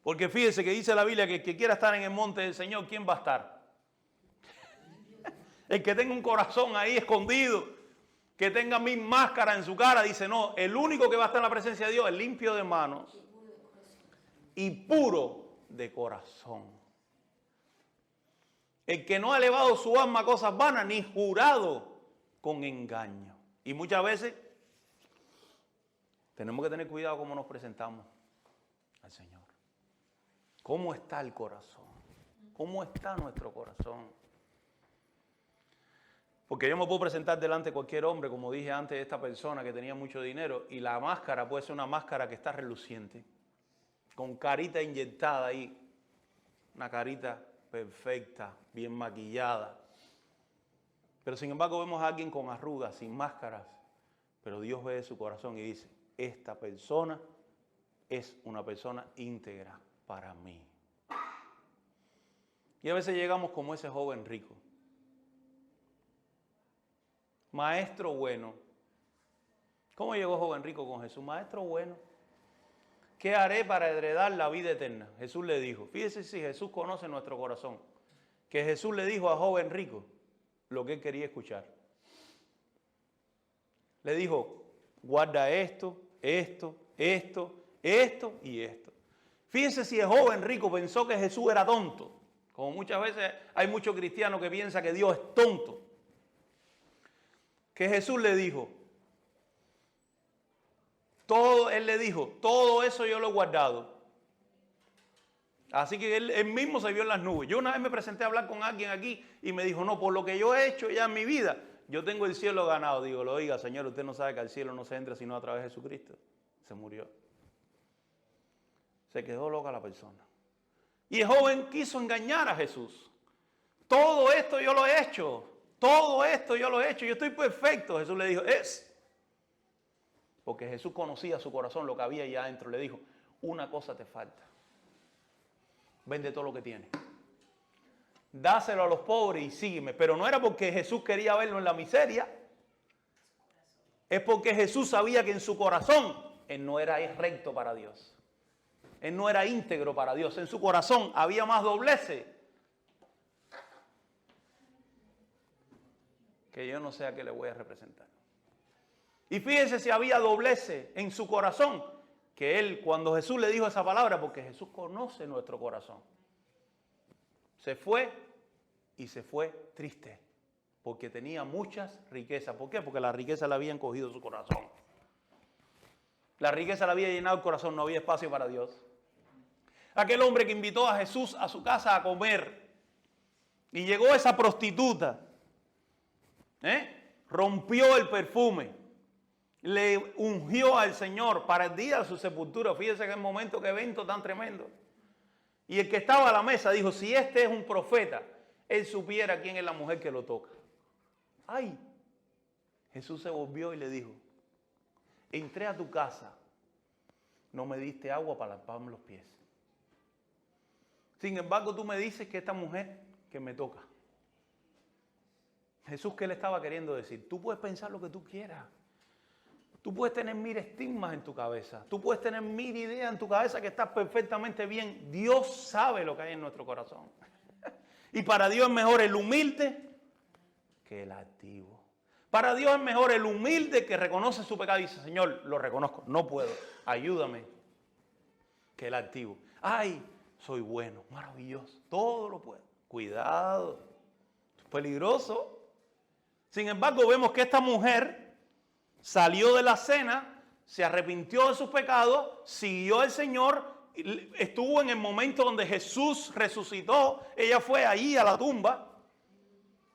Porque fíjese que dice la Biblia que el que quiera estar en el monte del Señor, ¿quién va a estar? El que tenga un corazón ahí escondido, que tenga 1000 máscaras en su cara, dice, no, el único que va a estar en la presencia de Dios es limpio de manos y puro de corazón. El que no ha elevado su alma a cosas vanas, ni jurado con engaño. Y muchas veces tenemos que tener cuidado cómo nos presentamos al Señor. ¿Cómo está el corazón? ¿Cómo está nuestro corazón? Porque yo me puedo presentar delante de cualquier hombre, como dije antes, de esta persona que tenía mucho dinero, y la máscara puede ser una máscara que está reluciente, con carita inyectada ahí, una carita perfecta, bien maquillada. Pero sin embargo vemos a alguien con arrugas, sin máscaras, pero Dios ve su corazón y dice, esta persona es una persona íntegra para mí. Y a veces llegamos como ese joven rico. Maestro bueno. ¿Cómo llegó joven rico con Jesús? Maestro bueno. ¿Qué haré para heredar la vida eterna? Jesús le dijo. Fíjese si Jesús conoce nuestro corazón. Que Jesús le dijo a joven rico lo que él quería escuchar. Le dijo, guarda esto, esto, esto, esto y esto. Fíjense si el joven rico pensó que Jesús era tonto. Como muchas veces hay muchos cristianos que piensan que Dios es tonto. Que Jesús le dijo, él le dijo, todo eso yo lo he guardado. Así que él mismo se vio en las nubes. Yo una vez me presenté a hablar con alguien aquí y me dijo, no, por lo que yo he hecho ya en mi vida, yo tengo el cielo ganado. Digo, oiga, Señor, usted no sabe que al cielo no se entra sino a través de Jesucristo. Se murió. Se quedó loca la persona. Y el joven quiso engañar a Jesús. Todo esto yo lo he hecho. Todo esto yo lo he hecho. Yo estoy perfecto. Jesús le dijo, porque Jesús conocía su corazón, lo que había allá adentro. Le dijo, una cosa te falta. Vende todo lo que tienes. Dáselo a los pobres y sígueme. Pero no era porque Jesús quería verlo en la miseria. Es porque Jesús sabía que en su corazón él no era recto para Dios. Él no era íntegro para Dios. En su corazón había más dobleces. Que yo no sé a qué le voy a representar. Y fíjense si había dobleces en su corazón. Que él, cuando Jesús le dijo esa palabra, porque Jesús conoce nuestro corazón, se fue y se fue triste, porque tenía muchas riquezas. ¿Por qué? Porque la riqueza le habían cogido su corazón. La riqueza le había llenado el corazón, no había espacio para Dios. Aquel hombre que invitó a Jesús a su casa a comer, y llegó esa prostituta, rompió el perfume, le ungió al Señor para el día de su sepultura. Fíjense que el momento, qué evento tan tremendo. Y el que estaba a la mesa dijo, si este es un profeta, él supiera quién es la mujer que lo toca. ¡Ay! Jesús se volvió y le dijo, entré a tu casa, no me diste agua para lavarme los pies. Sin embargo, tú me dices que esta mujer que me toca. Jesús, ¿qué le estaba queriendo decir? Tú puedes pensar lo que tú quieras. Tú puedes tener mil estigmas en tu cabeza. Tú puedes tener mil ideas en tu cabeza que estás perfectamente bien. Dios sabe lo que hay en nuestro corazón. Y para Dios es mejor el humilde que el altivo. Para Dios es mejor el humilde que reconoce su pecado y dice, Señor, lo reconozco, no puedo, ayúdame, que el altivo. Ay, soy bueno, maravilloso, todo lo puedo. Cuidado, es peligroso. Sin embargo, vemos que esta mujer salió de la cena, se arrepintió de sus pecados, siguió al Señor, estuvo en el momento donde Jesús resucitó, ella fue allí a la tumba,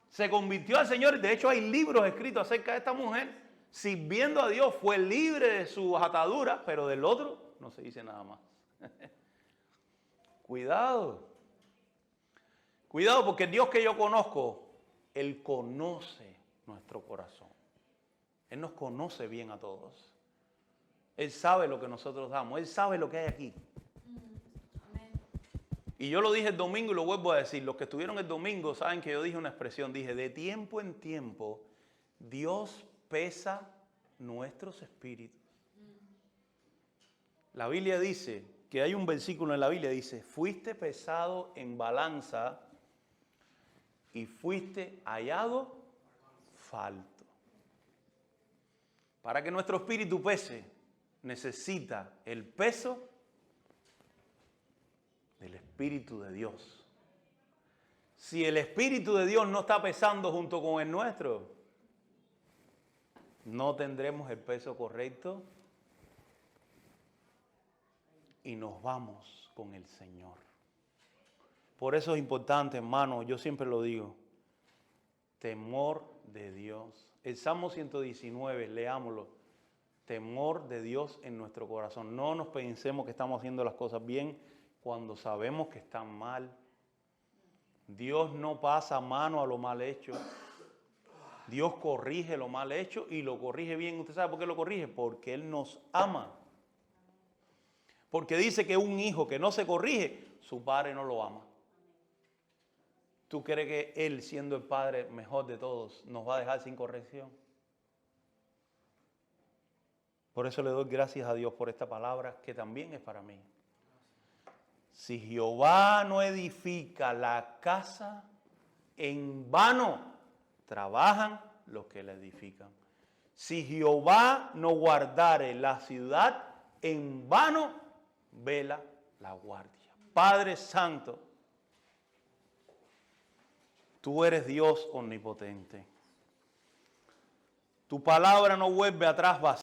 se convirtió al Señor. De hecho, hay libros escritos acerca de esta mujer, sirviendo a Dios, fue libre de sus ataduras, pero del otro no se dice nada más. Cuidado. Cuidado, porque el Dios que yo conozco, Él conoce nuestro corazón. Él nos conoce bien a todos. Él sabe lo que nosotros damos. Él sabe lo que hay aquí. Y yo lo dije el domingo y lo vuelvo a decir. Los que estuvieron el domingo saben que yo dije una expresión. Dije, de tiempo en tiempo, Dios pesa nuestros espíritus. La Biblia dice, que hay un versículo en la Biblia, dice, fuiste pesado en balanza y fuiste hallado falto. Para que nuestro espíritu pese, necesita el peso del Espíritu de Dios. Si el Espíritu de Dios no está pesando junto con el nuestro, no tendremos el peso correcto y nos vamos con el Señor. Por eso es importante, hermano, yo siempre lo digo, temor de Dios. El Salmo 119, leámoslo. Temor de Dios en nuestro corazón. No nos pensemos que estamos haciendo las cosas bien cuando sabemos que están mal. Dios no pasa mano a lo mal hecho. Dios corrige lo mal hecho y lo corrige bien. ¿Usted sabe por qué lo corrige? Porque Él nos ama. Porque dice que un hijo que no se corrige, su padre no lo ama. ¿Tú crees que Él, siendo el Padre mejor de todos, nos va a dejar sin corrección? Por eso le doy gracias a Dios por esta palabra que también es para mí. Si Jehová no edifica la casa, en vano trabajan los que la edifican. Si Jehová no guardare la ciudad, en vano vela la guardia. Padre Santo, tú eres Dios omnipotente. Tu palabra no vuelve atrás vacía.